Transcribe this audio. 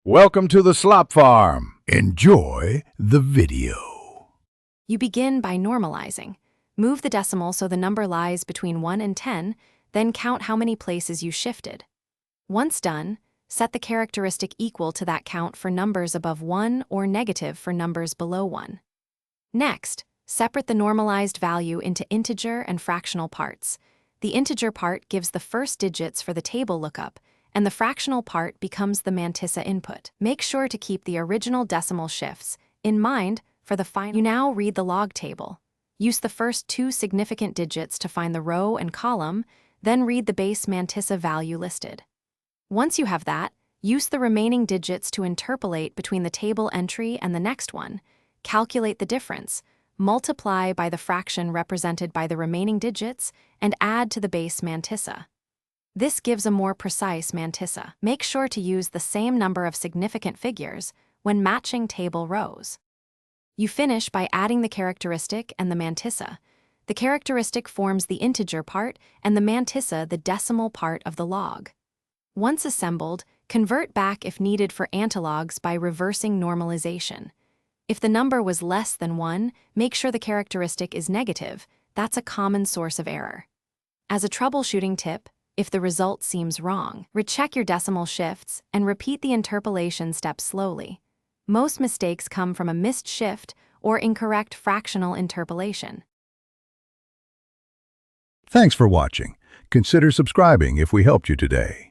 Welcome to the Slop Farm. Enjoy the video. You begin by normalizing. Move the decimal so the number lies between 1 and 10, then count how many places you shifted. Once done, set the characteristic equal to that count for numbers above 1 or negative for numbers below 1. Next, separate the normalized value into integer and fractional parts. The integer part gives the first digits for the table lookup, and the fractional part becomes the mantissa input. Make sure to keep the original decimal shifts in mind for the final. You now read the log table. Use the first two significant digits to find the row and column, then read the base mantissa value listed. Once you have that, use the remaining digits to interpolate between the table entry and the next one. Calculate the difference, multiply by the fraction represented by the remaining digits, and add to the base mantissa. This gives a more precise mantissa. Make sure to use the same number of significant figures when matching table rows. You finish by adding the characteristic and the mantissa. The characteristic forms the integer part and the mantissa the decimal part of the log. Once assembled, convert back if needed for antilogs by reversing normalization. If the number was less than 1, make sure the characteristic is negative. That's a common source of error. As a troubleshooting tip, if the result seems wrong, recheck your decimal shifts and repeat the interpolation step slowly. Most mistakes come from a missed shift or incorrect fractional interpolation. Thanks for watching. Consider subscribing if we helped you today.